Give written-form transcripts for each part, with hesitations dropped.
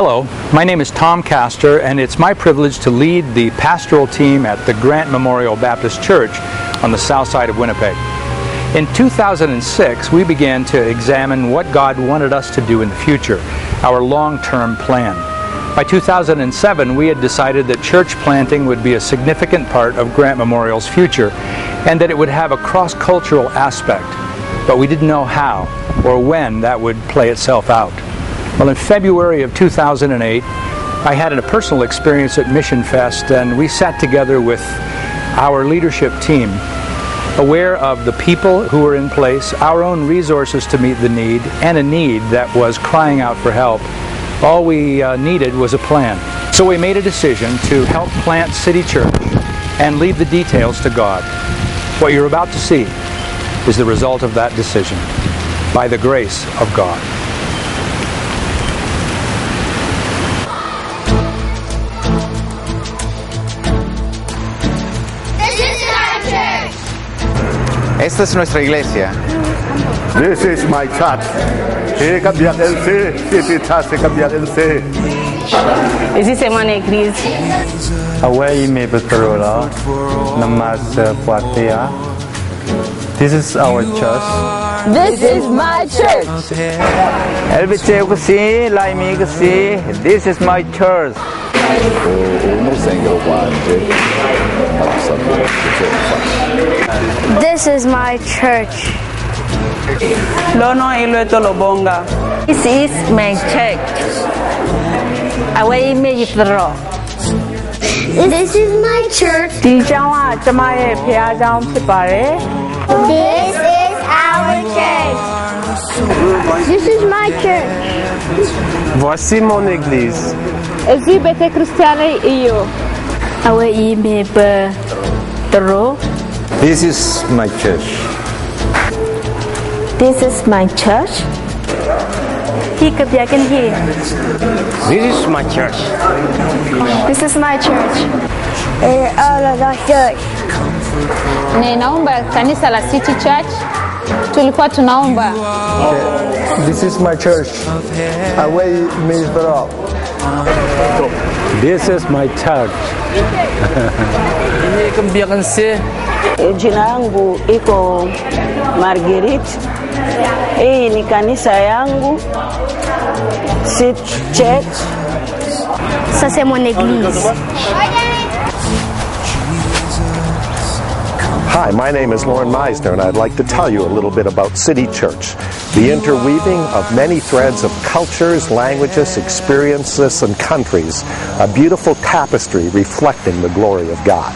Hello, my name is Tom Castor, and it's my privilege to lead the pastoral team at the Grant Memorial Baptist Church on the south side of Winnipeg. In 2006, we began to examine what God wanted us to do in the future, our long-term plan. By 2007, we had decided that church planting would be a significant part of Grant Memorial's future and that it would have a cross-cultural aspect, but we didn't know how or when that would play itself out. Well, in February of 2008, I had a personal experience at Mission Fest, and we sat together with our leadership team, aware of the people who were in place, our own resources to meet the need, and a need that was crying out for help. All we needed was a plan. So we made a decision to help plant City Church and leave the details to God. What you're about to see is the result of that decision, by the grace of God. Esta es nuestra iglesia. This is my church. This is mon église. Away me betrola, namas puatea. This is our church. This is my church. Elbice kasi, laimi kasi. This is my church. This is my church. Lono ilueto lobonga. This is my church. Away me yitro. This is my church. ဒီကျောင်းကကျမရဲ့ဖခင်ကျောင်းဖြစ်ပါတယ် This is our church. This is my church. Voici mon église. Ezi bete cristiane iyo. Away me Petro. This is my church. This is my church. Hi kapyakan hi. This is my church. This is my church. All of the church. Ninaomba kanisa la City Church. Tulikuwa tunaomba. This is my church. Away me betrola. This is my church. Jina yangu iko Marguerite. Hii ni kanisa yangu City Church. Ça c'est mon église. Hi, my name is Lauren Meisner, and I'd like to tell you a little bit about City Church, the interweaving of many threads of cultures, languages, experiences, and countries, a beautiful tapestry reflecting the glory of God.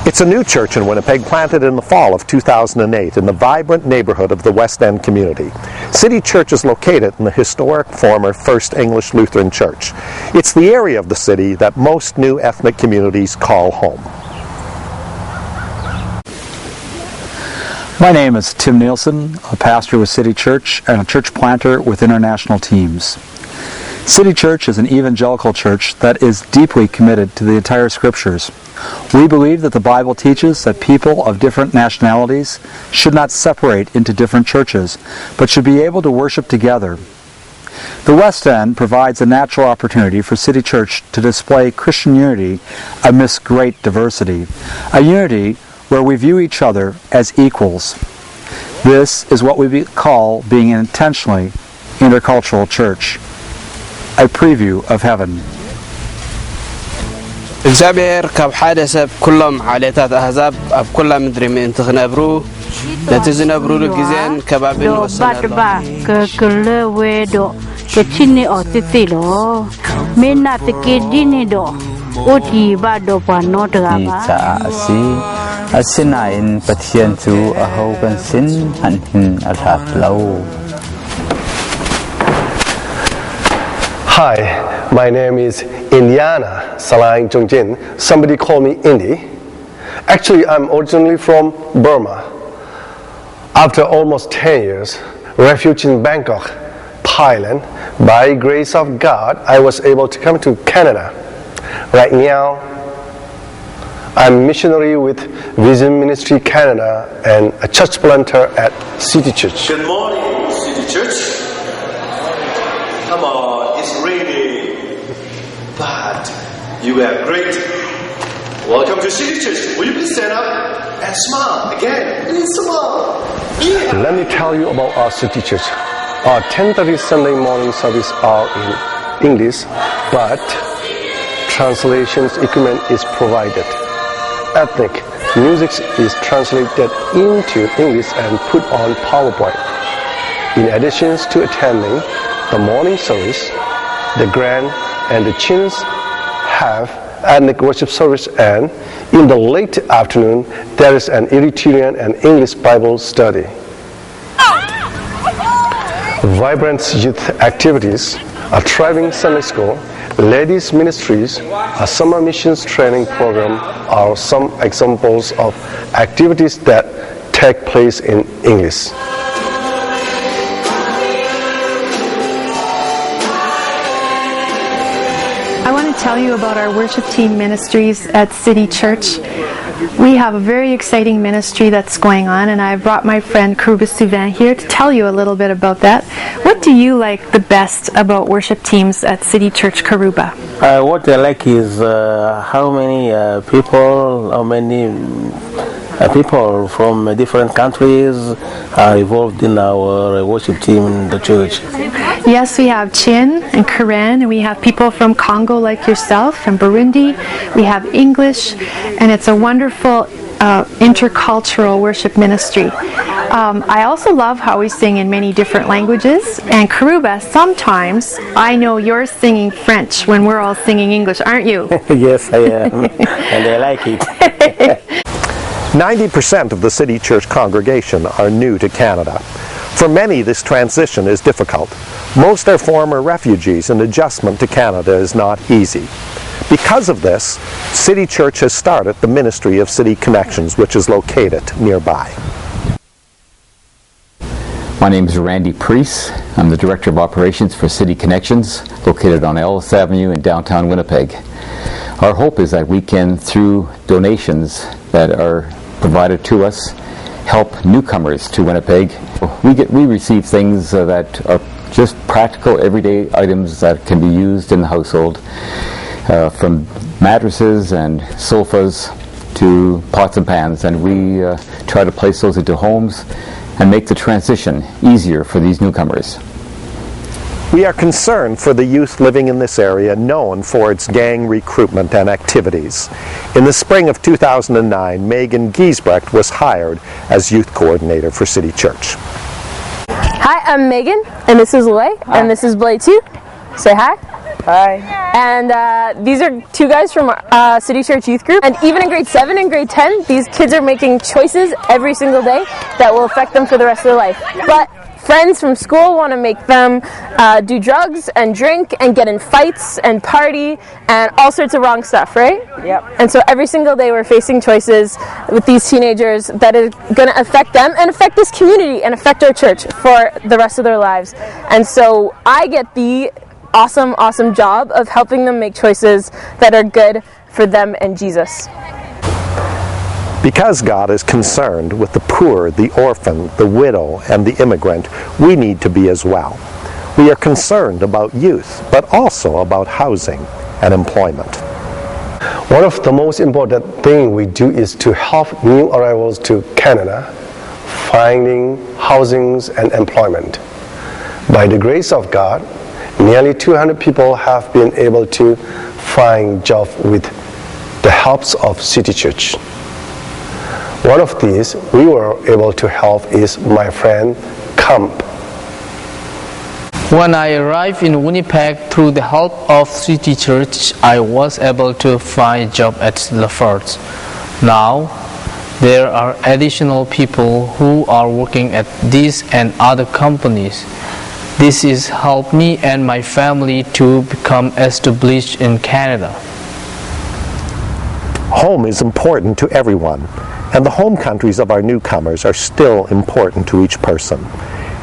It's a new church in Winnipeg planted in the fall of 2008 in the vibrant neighborhood of the West End community. City Church is located in the historic former First English Lutheran Church. It's the area of the city that most new ethnic communities call home. My name is Tim Nielsen, a pastor with City Church and a church planter with international teams. City Church is an evangelical church that is deeply committed to the entire Scriptures. We believe that the Bible teaches that people of different nationalities should not separate into different churches, but should be able to worship together. The West End provides a natural opportunity for City Church to display Christian unity amidst great diversity, a unity where we view each other as equals. This is what we call being an intentionally intercultural church. A preview of heaven. እግዚአብሔር ካብ ሓደ ሰብ ኩሎም ዓሌታት ኣህዛብ ኣብ ኩላ ምድሪ ምእንቲ ክነብሩ ነቲ ዝነብሩሉ ግዜን ከባቢን ወሰነሎ Asinain patientu ahogan sin hanhin alhatlaw. Hi, my name is Indiana Salaing Jongjin. Somebody call me Indy. Actually, I'm originally from Burma. After almost 10 years, refuge in Bangkok, Thailand, by grace of God, I was able to come to Canada. Right now, I'm missionary with Vision Ministry Canada and a church planter at City Church. Good morning, City Church. Come on, it's raining, but you are great. Welcome to City Church. Will you please stand up and smile again? Please smile. Yeah. Let me tell you about our City Church. Our 10:30 Sunday morning service are in English, but translations equipment is provided. Ethnic music is translated into English and put on PowerPoint. In addition to attending the morning service, the Grand and the Chins have ethnic worship service, and in the late afternoon there is an Eritrean and English Bible study. Vibrant youth activities, a thriving Sunday school, ladies ministries, a summer missions training program are some examples of activities that take place in English. I want to tell you about our worship team ministries at City Church. We have a very exciting ministry that's going on, and I've brought my friend Kruba Souvin here to tell you a little bit about that. What do you like the best about worship teams at City Church, Karuba? What I like is how many people from different countries are involved in our worship team in the church. Yes, we have Chin and Karen, and we have people from Congo like yourself, from Burundi. We have English, and it's a wonderful intercultural worship ministry. I also love how we sing in many different languages. And Karuba, sometimes I know you're singing French when we're all singing English, aren't you? Yes, I am, and I like it. 90% of the City Church congregation are new to Canada. For many, this transition is difficult. Most are former refugees, and adjustment to Canada is not easy. Because of this, City Church has started the Ministry of City Connections, which is located nearby. My name is Randy Priest. I'm the Director of Operations for City Connections, located on Ellis Avenue in downtown Winnipeg. Our hope is that we can, through donations that are provided to us, help newcomers to Winnipeg. We receive things that are just practical, everyday items that can be used in the household, from mattresses and sofas to pots and pans, and we try to place those into homes and make the transition easier for these newcomers. We are concerned for the youth living in this area, known for its gang recruitment and activities. In the spring of 2009, Megan Giesbrecht was hired as youth coordinator for City Church. Hi, I'm Megan, and this is Lay, and this is Blay too. Say hi. Hi. And these are two guys from our City Church youth group. And even in grade 7 and grade 10, these kids are making choices every single day that will affect them for the rest of their life. But friends from school want to make them do drugs and drink and get in fights and party and all sorts of wrong stuff, right? Yep. And so every single day we're facing choices with these teenagers that is going to affect them and affect this community and affect our church for the rest of their lives. And so I get the awesome job of helping them make choices that are good for them and Jesus. Because God is concerned with the poor, the orphan, the widow, and the immigrant, we need to be as well. We are concerned about youth, but also about housing and employment. One of the most important things we do is to help new arrivals to Canada finding housings and employment. By the grace of God, nearly 200 people have been able to find jobs with the help of City Church. One of these we were able to help is my friend Camp. When I arrived in Winnipeg through the help of City Church, I was able to find a job at Lafarge. Now, there are additional people who are working at these and other companies. This has helped me and my family to become established in Canada. Home is important to everyone, and the home countries of our newcomers are still important to each person.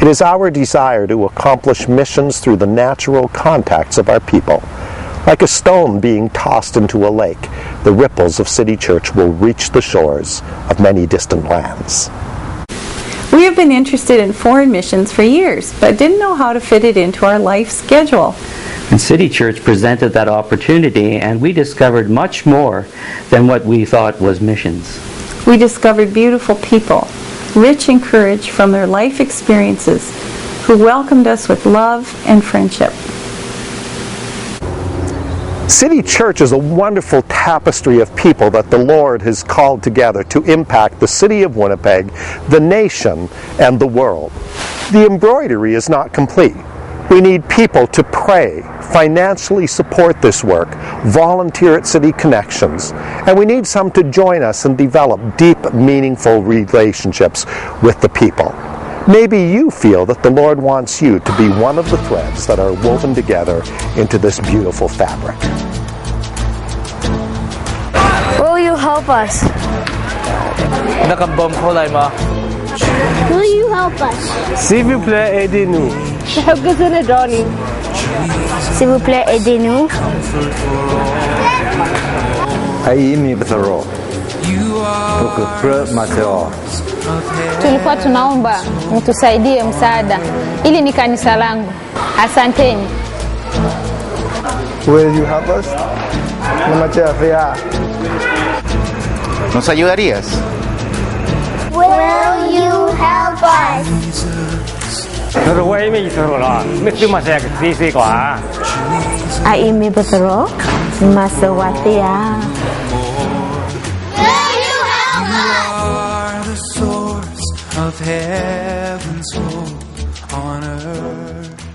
It is our desire to accomplish missions through the natural contacts of our people. Like a stone being tossed into a lake, the ripples of City Church will reach the shores of many distant lands. We have been interested in foreign missions for years, but didn't know how to fit it into our life schedule. And City Church presented that opportunity, and we discovered much more than what we thought was missions. We discovered beautiful people, rich in courage from their life experiences, who welcomed us with love and friendship. City Church is a wonderful tapestry of people that the Lord has called together to impact the city of Winnipeg, the nation, and the world. The embroidery is not complete. We need people to pray, financially support this work, volunteer at City Connections, and we need some to join us and develop deep, meaningful relationships with the people. Maybe you feel that the Lord wants you to be one of the threads that are woven together into this beautiful fabric. Will you help us? Will you help us? S'il vous plaît, aidez-nous. S'il vous plaît, aidez-nous. Tulikuwa tunaomba mtusaidie msaada. Ili ni kanisa langu. Asanteni. Will you help us? ¿Nos ayudarías? Will you help us? Aimi betero masawatia. Of heaven's hope on earth.